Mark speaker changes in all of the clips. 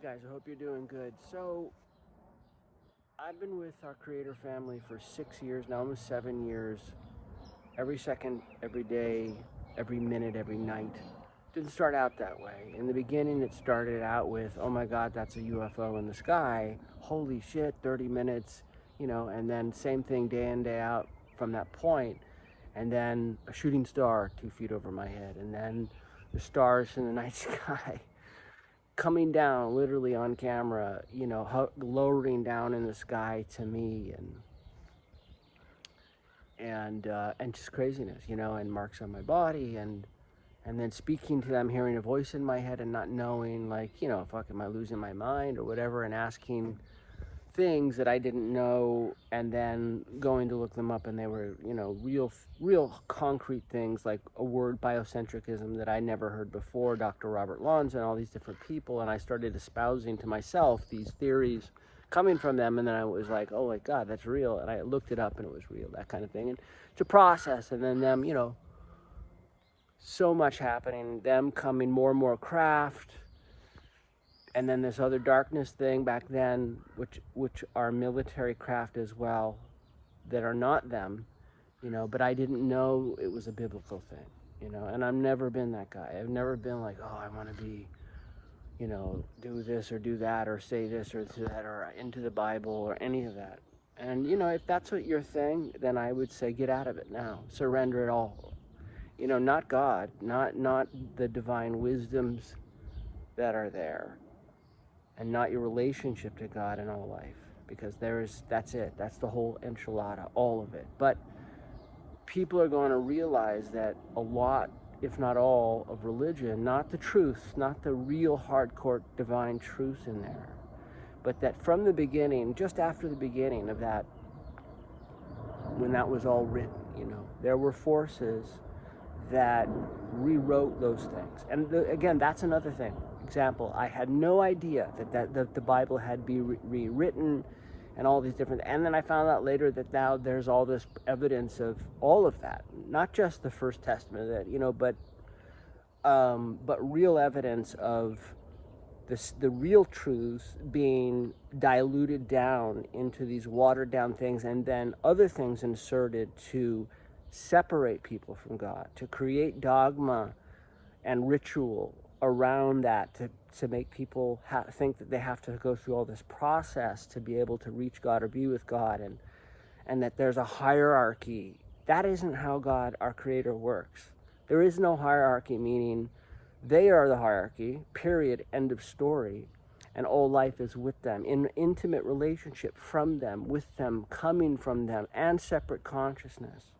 Speaker 1: guys, I hope you're doing good. So, I've been with our creator family for 6 years now, almost 7 years. Every second, every day, every minute, every night. Didn't start out that way. In the beginning, it started out with, oh my God, that's a UFO in the sky. Holy shit, 30 minutes, and then same thing day in, day out from that point. And then a shooting star 2 feet over my head. And then the stars in the night sky coming down literally on camera, lowering down in the sky to me, and just craziness, and marks on my body, and then speaking to them, hearing a voice in my head and not knowing, like, fuck, am I losing my mind or whatever, and asking things that I didn't know, and then going to look them up, and they were, real concrete things, like a word, biocentricism, that I never heard before, Dr. Robert Lons and all these different people, and I started espousing to myself these theories coming from them, and then I was like, oh my God, that's real, and I looked it up and it was real, that kind of thing, and to process, and then them, so much happening, them coming more and more craft, and then this other darkness thing back then, which are military craft as well, that are not them, but I didn't know it was a biblical thing, and I've never been that guy. I've never been like, oh, I want to be, do this or do that or say this or that or into the Bible or any of that. And, if that's what your thing, then I would say get out of it now. Surrender it all. Not God, not the divine wisdoms that are there, and not your relationship to God in all life, because that's it. That's the whole enchilada, all of it. But people are going to realize that a lot, if not all, of religion, not the truth, not the real hardcore divine truth in there, but that from the beginning, just after the beginning of that, when that was all written, there were forces that rewrote those things. And again, that's another thing. Example, I had no idea that the Bible had been rewritten and all these different, and then I found out later that now there's all this evidence of all of that, not just the First Testament, that but real evidence of the real truths being diluted down into these watered down things, and then other things inserted to separate people from God, to create dogma and ritual around that, to make people think that they have to go through all this process to be able to reach God or be with God, and that there's a hierarchy. That isn't how God, our Creator, works. There is no hierarchy, meaning they are the hierarchy, period, end of story, and all life is with them, in intimate relationship from them, with them, coming from them, and separate consciousness.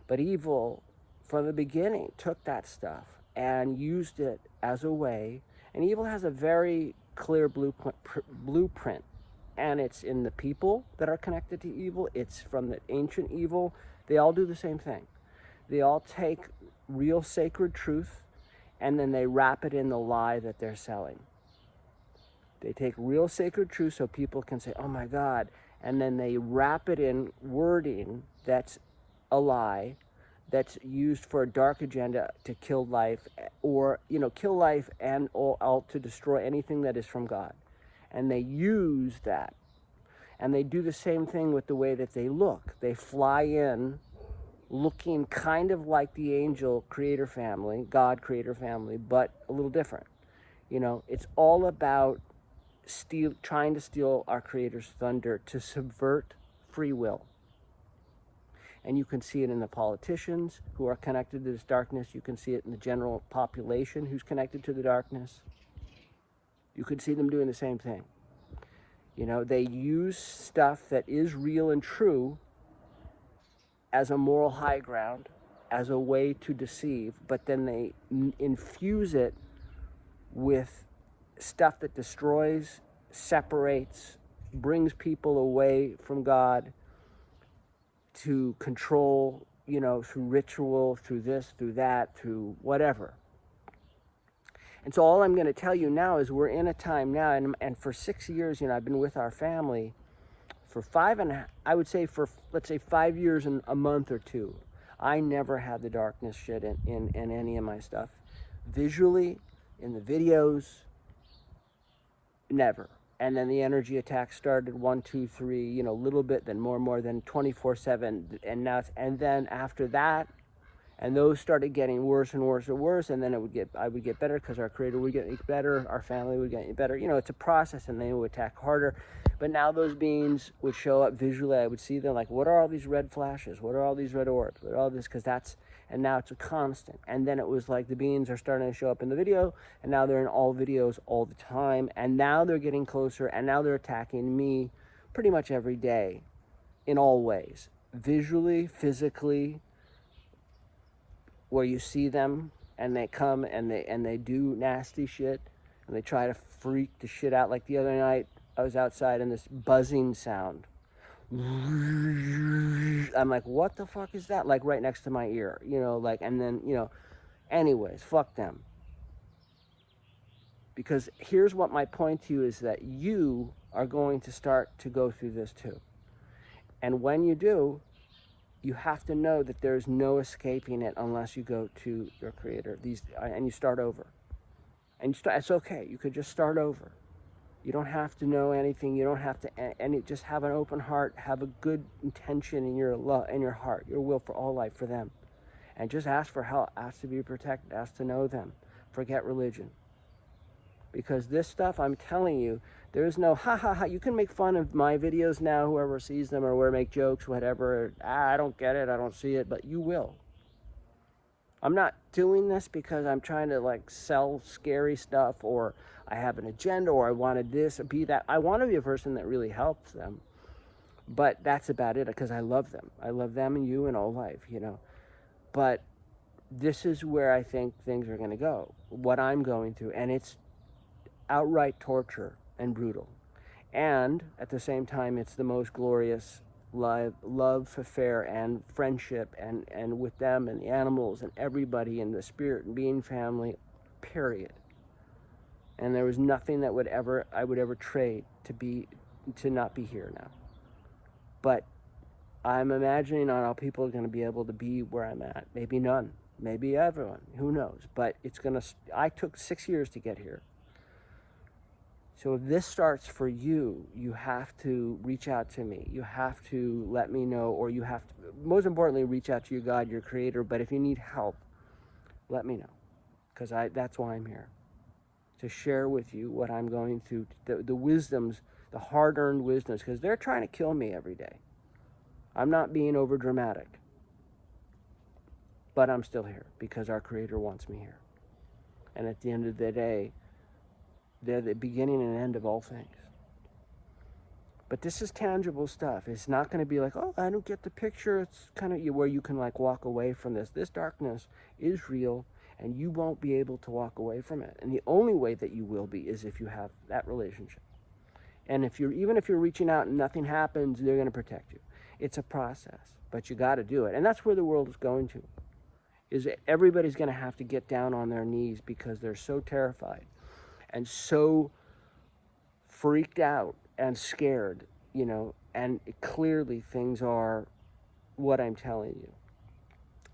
Speaker 1: But evil, from the beginning, took that stuff and used it as a way, and evil has a very clear blueprint, and it's in the people that are connected to evil. It's from the ancient evil. They all do the same thing. They all take real sacred truth, and then they wrap it in the lie that they're selling. They take real sacred truth so people can say, oh my God, and then they wrap it in wording that's a lie, that's used for a dark agenda to kill life, or kill life and all to destroy anything that is from God. And they use that, and they do the same thing with the way that they look. They fly in looking kind of like the angel creator family, God creator family, but a little different. It's all about trying to steal our Creator's thunder, to subvert free will. And you can see it in the politicians who are connected to this darkness. You can see it in the general population who's connected to the darkness. You could see them doing the same thing. They use stuff that is real and true as a moral high ground, as a way to deceive, but then they infuse it with stuff that destroys, separates, brings people away from God, to control, through ritual, through this, through that, through whatever. And so all I'm going to tell you now is we're in a time now, and for 6 years, I've been with our family for let's say 5 years and a month or two. I never had the darkness shit in any of my stuff. Visually, in the videos, never. And then the energy attack started 1, 2, 3, you know, a little bit, then more, then 24/7, and now and then after that, and those started getting worse and worse and worse, and then I would get better because our creator would get better, our family would get better. You know, it's a process, and they would attack harder. But now those beings would show up visually. I would see them like, what are all these red flashes? What are all these red orbs? What are all this? Because that's, and now it's a constant. And then it was like the beings are starting to show up in the video, and now they're in all videos all the time. And now they're getting closer, and now they're attacking me pretty much every day in all ways. Visually, physically, where you see them and they come and they do nasty shit and they try to freak the shit out. Like the other night, I was outside and this buzzing sound. I'm like, what the fuck is that? Like right next to my ear, you know, like, and then, you know, anyways, fuck them. Because here's what my point to you is, that you are going to start to go through this too. And when you do, you have to know that there's no escaping it unless you go to your creator. And you start over. And it's okay. You could just start over. You don't have to know anything. You don't have to, just have an open heart. Have a good intention in your heart, your will for all life for them. And just ask for help. Ask to be protected. Ask to know them. Forget religion. Because this stuff, I'm telling you, there's no ha ha ha. You can make fun of my videos now, whoever sees them, or make jokes, whatever. I don't get it, I don't see it, but you will. I'm not doing this because I'm trying to like sell scary stuff, or I have an agenda, or I wanted this or be that. I want to be a person that really helps them. But that's about it, because I love them. I love them and you and all life, you know. But this is where I think things are going to go. What I'm going through, and it's outright torture and brutal, and at the same time it's the most glorious love affair and friendship and with them and the animals and everybody and the spirit and being family, period. And there was nothing that I would ever trade to not be here now. But I'm imagining not all people are going to be able to be where I'm at. Maybe none, maybe everyone, who knows. But I took 6 years to get here. So if this starts for you, you have to reach out to me. You have to let me know, or you have to, most importantly, reach out to your God, your creator. But if you need help, let me know, because that's why I'm here, to share with you what I'm going through, the wisdoms, the hard-earned wisdoms, because they're trying to kill me every day. I'm not being over dramatic, but I'm still here because our creator wants me here. And at the end of the day, they're the beginning and end of all things. But this is tangible stuff. It's not going to be like, oh, I don't get the picture. It's kind of where you can like walk away from this. This darkness is real, and you won't be able to walk away from it. And the only way that you will be is if you have that relationship. And even if you're reaching out and nothing happens, they're going to protect you. It's a process, but you got to do it. And that's where the world is going to. Is everybody's going to have to get down on their knees because they're so terrified and so freaked out and scared, you know, and clearly things are what I'm telling you.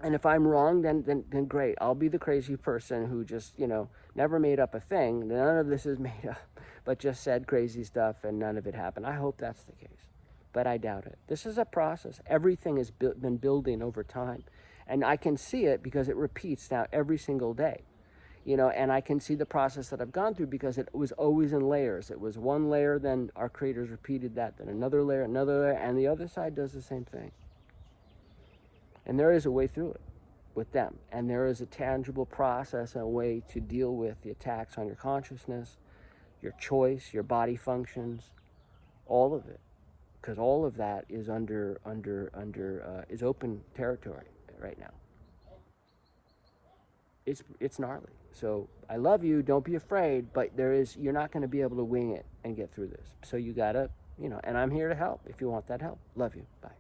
Speaker 1: And if I'm wrong, then great. I'll be the crazy person who just, you know, never made up a thing. None of this is made up, but just said crazy stuff and none of it happened. I hope that's the case, but I doubt it. This is a process. Everything has been building over time. And I can see it because it repeats now every single day. You know, and I can see the process that I've gone through because it was always in layers. It was one layer, then our creators repeated that, then another layer, and the other side does the same thing. And there is a way through it with them. And there is a tangible process and a way to deal with the attacks on your consciousness, your choice, your body functions, all of it. Because all of that is is open territory right now. It's gnarly. So I love you. Don't be afraid. But you're not going to be able to wing it and get through this. So you gotta, you know. And I'm here to help if you want that help. Love you. Bye.